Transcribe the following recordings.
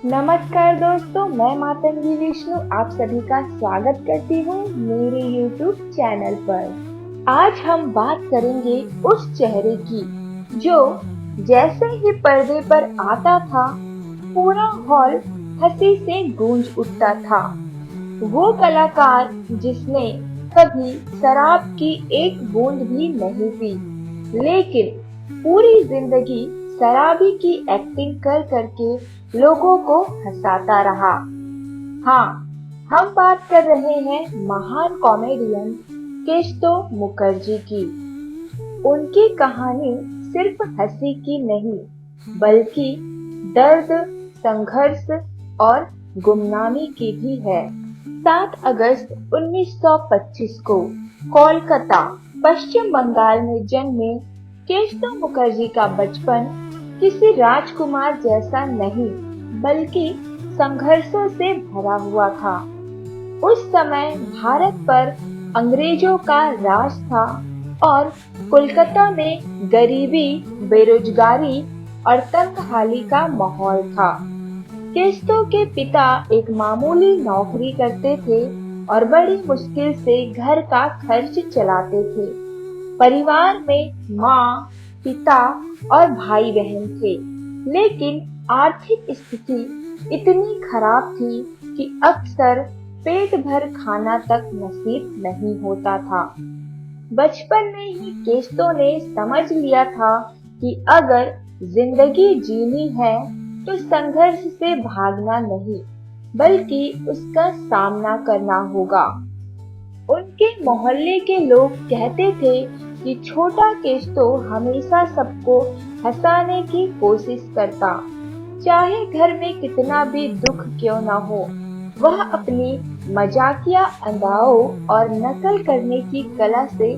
नमस्कार दोस्तों, मैं मातंगी विष्णु आप सभी का स्वागत करती हूँ मेरे YouTube चैनल पर। आज हम बात करेंगे उस चेहरे की जो जैसे ही पर्दे पर आता था पूरा हॉल हंसी से गूंज उठता था। वो कलाकार जिसने कभी शराब की एक बूंद भी नहीं पी, लेकिन पूरी जिंदगी शराबी की एक्टिंग कर करके लोगों को हंसाता रहा। हाँ, हम बात कर रहे हैं महान कॉमेडियन केशव मुखर्जी की। उनकी कहानी सिर्फ हंसी की नहीं, बल्कि दर्द, संघर्ष और गुमनामी की भी है। 7 अगस्त 1925 को कोलकाता, पश्चिम बंगाल में जन्मे केशव मुखर्जी का बचपन किसी राजकुमार जैसा नहीं, बल्कि संघर्षों से भरा हुआ था। उस समय भारत पर अंग्रेजों का राज था और कोलकाता में गरीबी, बेरोजगारी और तंगहाली का माहौल था। केशव के पिता एक मामूली नौकरी करते थे और बड़ी मुश्किल से घर का खर्च चलाते थे। परिवार में माँ, पिता और भाई बहन थे, लेकिन आर्थिक स्थिति इतनी खराब थी कि अक्सर पेट भर खाना तक नसीब नहीं होता था। बचपन में ही केशव ने समझ लिया था कि अगर जिंदगी जीनी है तो संघर्ष से भागना नहीं, बल्कि उसका सामना करना होगा। उनके मोहल्ले के लोग कहते थे कि छोटा केशव हमेशा सबको हंसाने की कोशिश करता, चाहे घर में कितना भी दुख क्यों न हो। वह अपनी मजाकिया अदाओं और नकल करने की कला से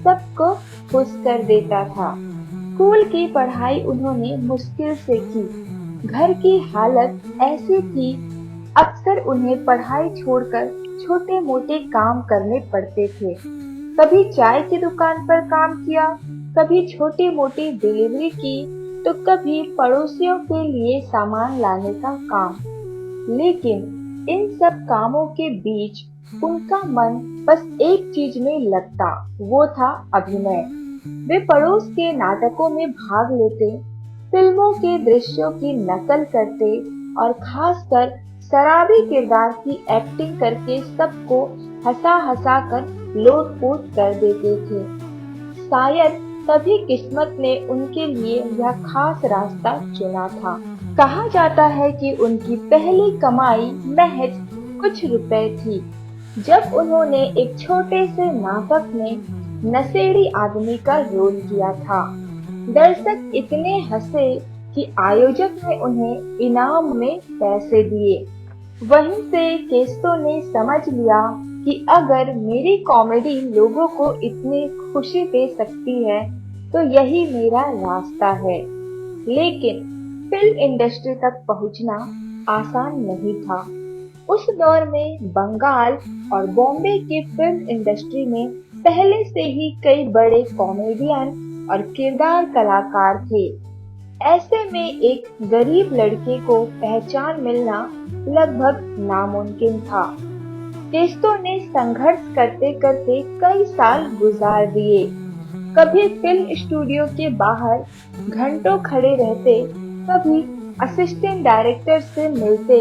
सबको खुश कर देता था। स्कूल की पढ़ाई उन्होंने मुश्किल से की। घर की हालत ऐसी थी, अक्सर उन्हें पढ़ाई छोड़कर छोटे मोटे काम करने पड़ते थे। कभी चाय की दुकान पर काम किया, कभी छोटी मोटी डिलीवरी की, तो कभी पड़ोसियों के लिए सामान लाने का काम। लेकिन इन सब कामों के बीच उनका मन बस एक चीज में लगता, वो था अभिनय। वे पड़ोस के नाटकों में भाग लेते, फिल्मों के दृश्यों की नकल करते और खासकर शराबी किरदार की एक्टिंग करके सबको हंसा हंसा कर लोटपोट कर देते थे। शायद तभी किस्मत ने उनके लिए यह खास रास्ता चुना था। कहा जाता है कि उनकी पहली कमाई महज कुछ रुपए थी, जब उन्होंने एक छोटे से नाटक में नशेड़ी आदमी का रोल किया था। दर्शक इतने हंसे कि आयोजक ने उन्हें इनाम में पैसे दिए। वहीं से केशव ने समझ लिया कि अगर मेरी कॉमेडी लोगों को इतनी खुशी दे सकती है तो यही मेरा रास्ता है। लेकिन फिल्म इंडस्ट्री तक पहुंचना आसान नहीं था। उस दौर में बंगाल और बॉम्बे की फिल्म इंडस्ट्री में पहले से ही कई बड़े कॉमेडियन और किरदार कलाकार थे। ऐसे में एक गरीब लड़के को पहचान मिलना लगभग नामुमकिन था। केशव ने संघर्ष करते करते कई साल गुजार दिए। कभी फिल्म स्टूडियो के बाहर घंटों खड़े रहते, कभी असिस्टेंट डायरेक्टर से मिलते,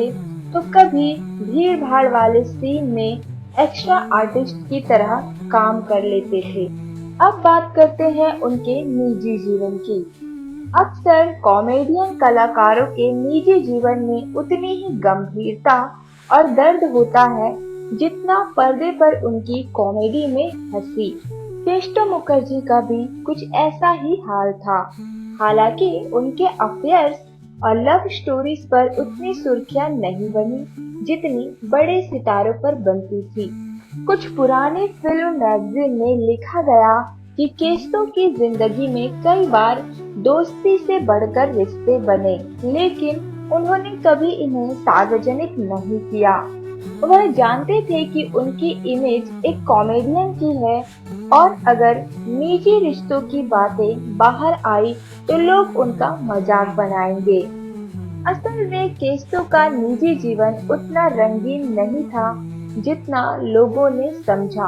तो कभी भीड़ भाड़ वाले सीन में एक्स्ट्रा आर्टिस्ट की तरह काम कर लेते थे। अब बात करते हैं उनके निजी जीवन की। अक्सर कॉमेडियन कलाकारों के निजी जीवन में उतनी ही गंभीरता और दर्द होता है जितना पर्दे पर उनकी कॉमेडी में हंसी। केशव मुखर्जी का भी कुछ ऐसा ही हाल था। हालांकि उनके अफेयर्स और लव स्टोरीज पर उतनी सुर्खियां नहीं बनी जितनी बड़े सितारों पर बनती थी। कुछ पुराने फिल्म मैगजीन में लिखा गया कि केशव की जिंदगी में कई बार दोस्ती से बढ़कर रिश्ते बने, लेकिन उन्होंने कभी इन्हें सार्वजनिक नहीं किया। वह जानते थे कि उनकी इमेज एक कॉमेडियन की है और अगर निजी रिश्तों की बातें बाहर आई तो लोग उनका मजाक बनाएंगे। असल में केस्टो का निजी जीवन उतना रंगीन नहीं था जितना लोगों ने समझा।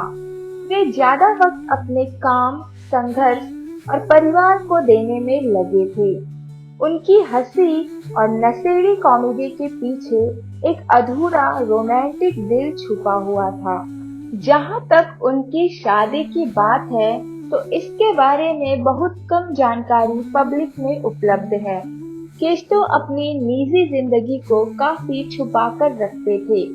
वे ज्यादा वक्त अपने काम, संघर्ष और परिवार को देने में लगे थे। उनकी हंसी और नशेड़ी कॉमेडी के पीछे एक अधूरा रोमांटिक दिल छुपा हुआ था। जहाँ तक उनकी शादी की बात है, तो इसके बारे में बहुत कम जानकारी पब्लिक में उपलब्ध है। केस्टो अपनी निजी जिंदगी को काफी छुपा कर रखते थे।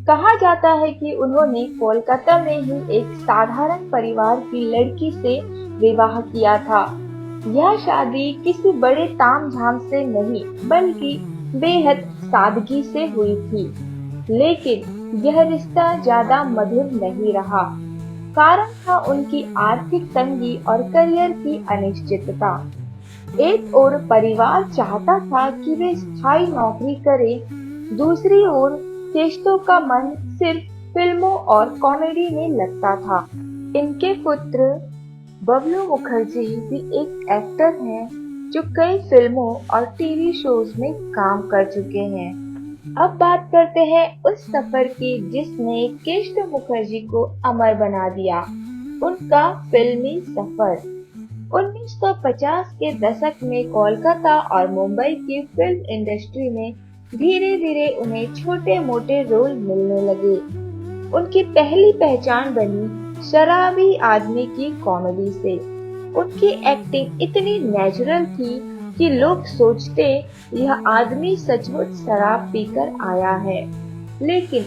कहा जाता है कि उन्होंने कोलकाता में ही एक साधारण परिवार की लड़की से विवाह किया था। यह शादी किसी बड़े तामझाम से नहीं, बल्कि बेहद सादगी से हुई थी। लेकिन यह रिश्ता ज्यादा मधुर नहीं रहा। कारण था उनकी आर्थिक तंगी और करियर की अनिश्चितता। एक ओर परिवार चाहता था कि वे स्थायी नौकरी करें, दूसरी ओर केस्टो का मन सिर्फ फिल्मों और कॉमेडी में लगता था। इनके पुत्र बबलू मुखर्जी भी एक एक्टर हैं जो कई फिल्मों और टीवी शोज में काम कर चुके हैं। अब बात करते हैं उस सफर की जिसने केस्टो मुखर्जी को अमर बना दिया, उनका फिल्मी सफर। 1950 के दशक में कोलकाता और मुंबई की फिल्म इंडस्ट्री में धीरे धीरे उन्हें छोटे मोटे रोल मिलने लगे। उनकी पहली पहचान बनी शराबी आदमी की कॉमेडी से। उनकी एक्टिंग इतनी नेचुरल थी कि लोग सोचते यह आदमी सचमुच शराब पीकर आया है। लेकिन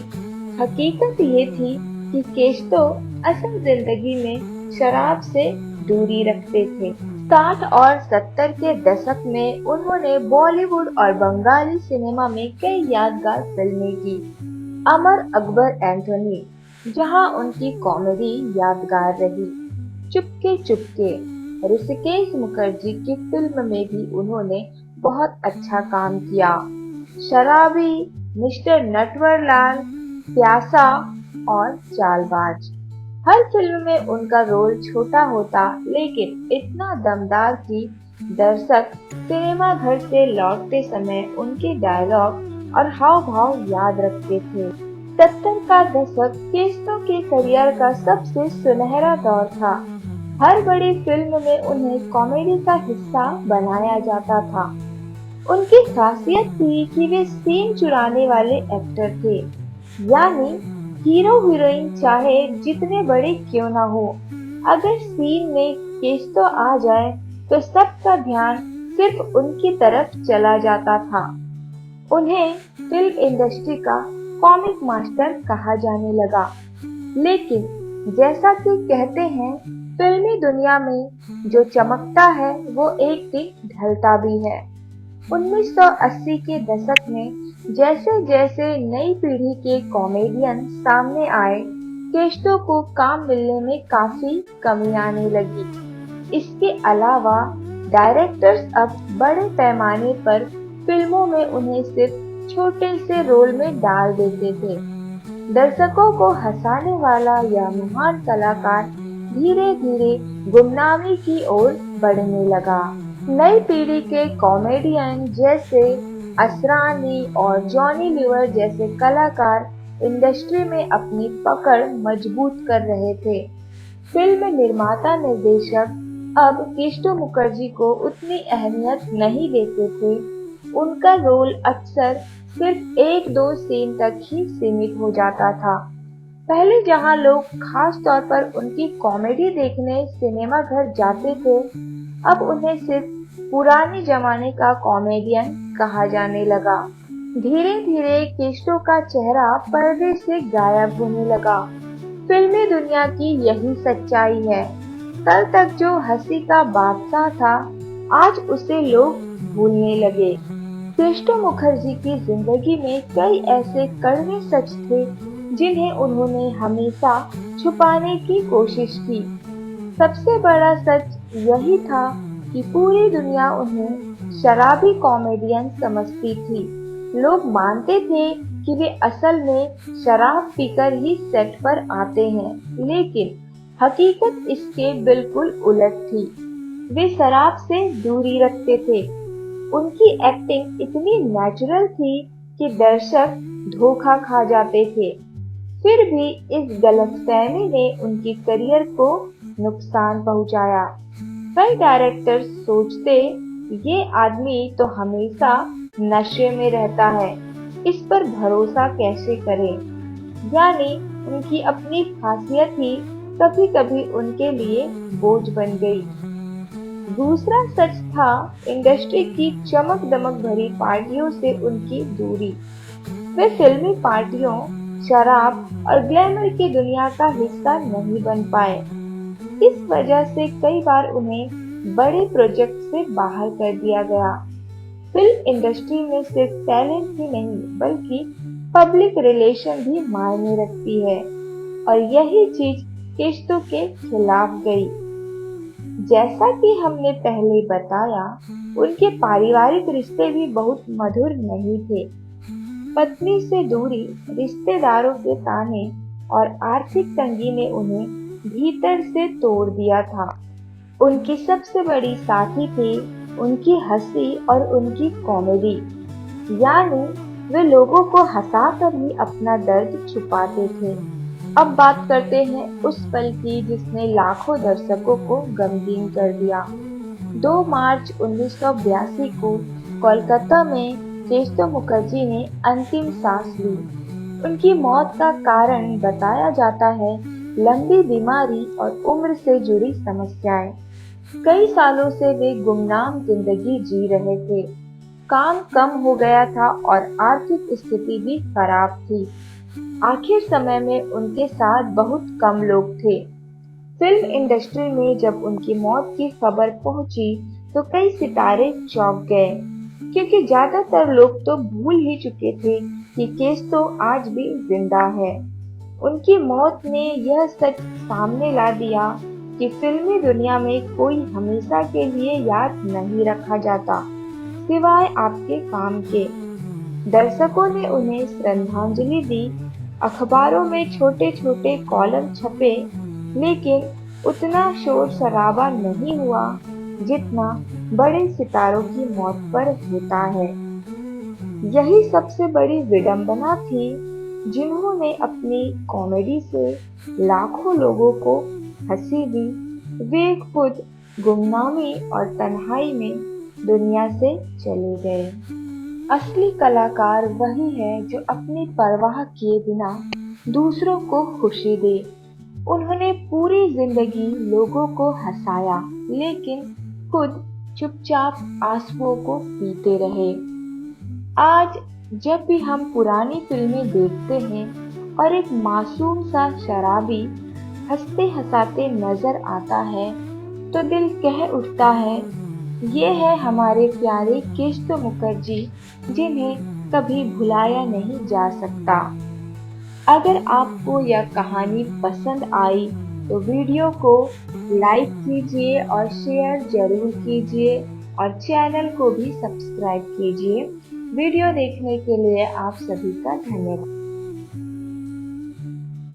हकीकत ये थी कि केस्टो असल जिंदगी में शराब से दूरी रखते थे। 60 और 70 के दशक में उन्होंने बॉलीवुड और बंगाली सिनेमा में कई यादगार फिल्में की। अमर अकबर एंथोनी, जहां उनकी कॉमेडी यादगार रही। चुपके चुपके, ऋषिकेश मुखर्जी की फिल्म में भी उन्होंने बहुत अच्छा काम किया। शराबी, मिस्टर नटवरलाल, प्यासा और चालबाज। हर फिल्म में उनका रोल छोटा होता, लेकिन इतना दमदार कि दर्शक सिनेमा घर से लौटते समय उनके डायलॉग और हाव भाव याद रखते थे। 70 का दशक केस्टो के करियर का सबसे सुनहरा दौर था। हर बड़ी फिल्म में उन्हें कॉमेडी का हिस्सा बनाया जाता था। उनकी खासियत थी कि वे सीन चुराने वाले एक्टर थे, यानी हीरो हीरोइन चाहे जितने बड़े क्यों ना हो, अगर सीन में केस्टो आ जाए तो सबका ध्यान सिर्फ उनकी तरफ चला जाता था। उन्हें फिल्म इंडस्ट्री का कॉमिक मास्टर कहा जाने लगा। लेकिन जैसा कि कहते हैं, फिल्मी दुनिया में जो चमकता है वो एक दिन ढलता भी है। 1980 के दशक में जैसे जैसे नई पीढ़ी के कॉमेडियन सामने आए, केस्टो को काम मिलने में काफी कमी आने लगी। इसके अलावा डायरेक्टर्स अब बड़े पैमाने पर फिल्मों में उन्हें सिर्फ छोटे से रोल में डाल देते थे। दर्शकों को हंसाने वाला यह महान कलाकार धीरे धीरे गुमनामी की ओर बढ़ने लगा। नई पीढ़ी के कॉमेडियन जैसे असरानी और जॉनी लीवर जैसे कलाकार इंडस्ट्री में अपनी पकड़ मजबूत कर रहे थे। फिल्म निर्माता निर्देशक अब केस्टो मुखर्जी को उतनी अहमियत नहीं देते थे। उनका रोल अक्सर सिर्फ एक दो सीन तक ही सीमित हो जाता था। पहले जहां लोग खास तौर पर उनकी कॉमेडी देखने सिनेमा घर जाते थे, अब उन्हें सिर्फ पुराने जमाने का कॉमेडियन कहा जाने लगा। धीरे धीरे केस्टो का चेहरा पर्दे से गायब होने लगा। फिल्मी दुनिया की यही सच्चाई है। कल तक जो हंसी का बादशाह था, आज उसे लोग भूलने लगे। केस्टो मुखर्जी की जिंदगी में कई ऐसे कड़वे सच थे जिन्हें उन्होंने हमेशा छुपाने की कोशिश की। सबसे बड़ा सच यही था कि पूरी दुनिया उन्हें शराबी कॉमेडियन समझती थी। लोग मानते थे कि वे असल में शराब पीकर ही सेट पर आते हैं, लेकिन हकीकत इसके बिल्कुल उलट थी। वे शराब से दूरी रखते थे। उनकी एक्टिंग इतनी नेचुरल थी कि दर्शक धोखा खा जाते थे। फिर भी इस गलतफहमी ने उनकी करियर को नुकसान पहुंचाया। कई डायरेक्टर्स सोचते ये आदमी तो हमेशा नशे में रहता है, इस पर भरोसा कैसे करें। यानी उनकी अपनी खासियत ही कभी-कभी उनके लिए बोझ बन गई। दूसरा सच था इंडस्ट्री की चमक-दमक भरी पार्टियों से उनकी दूरी। वे फिल्मी पार्टियों, शराब और ग्लैमर की दुनिया का हिस्सा नहीं बन पाए। इस वजह से कई बार उन्हें बड़े प्रोजेक्ट से बाहर कर दिया गया। फिल्म इंडस्ट्री में सिर्फ टैलेंट ही नहीं बल्कि पब्लिक रिलेशन भी मायने रखती है, और यही चीज किश्तों के खिलाफ गई। जैसा कि हमने पहले बताया, उनके पारिवारिक रिश्ते भी बहुत मधुर नहीं थे। पत्नी से दूरी, रिश्तेदारों के ताने और आर्थिक तंगी ने उन्हें भीतर से तोड़ दिया था। उनकी सबसे बड़ी साथी थी उनकी हंसी और उनकी कॉमेडी। यानी वे लोगों को हंसाकर ही अपना दर्द छुपाते थे। अब बात करते हैं उस पल की जिसने लाखों दर्शकों को गमगीन कर दिया। 2 मार्च 1982 को कोलकाता में केशव मुखर्जी ने अंतिम सांस ली। उनकी मौत का कारण बताया जाता है लंबी बीमारी और उम्र से जुड़ी समस्याएं। कई सालों से वे गुमनाम जिंदगी जी रहे थे। काम कम हो गया था और आर्थिक स्थिति भी खराब थी। आखिर समय में उनके साथ बहुत कम लोग थे। फिल्म इंडस्ट्री में जब उनकी मौत की खबर पहुंची तो कई सितारे चौंक गए, क्योंकि ज्यादातर लोग तो भूल ही चुके थे कि केस तो आज भी जिंदा है। उनकी मौत ने यह सच सामने ला दिया कि फिल्मी दुनिया में कोई हमेशा के लिए याद नहीं रखा जाता, सिवाय आपके काम के। दर्शकों ने उन्हें श्रद्धांजलि दी, अखबारों में छोटे-छोटे कॉलम छपे, लेकिन उतना शोर शराबा नहीं हुआ जितना बड़े सितारों की मौत पर होता है। यही सबसे बड़ी विडंबना थी। जिन्होंने अपनी कॉमेडी से लाखों लोगों को हंसी दी, वे खुद गुमनामी और तन्हाई में दुनिया से चले गए। असली कलाकार वही है जो अपनी परवाह किए बिना दूसरों को खुशी दे। उन्होंने पूरी जिंदगी लोगों को हंसाया, लेकिन खुद चुपचाप आंसुओं को पीते रहे। आज जब भी हम पुरानी फिल्में देखते हैं और एक मासूम सा शराबी हंसते हंसाते नजर आता है, तो दिल कह उठता है, ये है हमारे प्यारे केशव मुखर्जी, जिन्हें कभी भुलाया नहीं जा सकता। अगर आपको यह कहानी पसंद आई तो वीडियो को लाइक कीजिए और शेयर जरूर कीजिए, और चैनल को भी सब्सक्राइब कीजिए। वीडियो देखने के लिए आप सभी का धन्यवाद।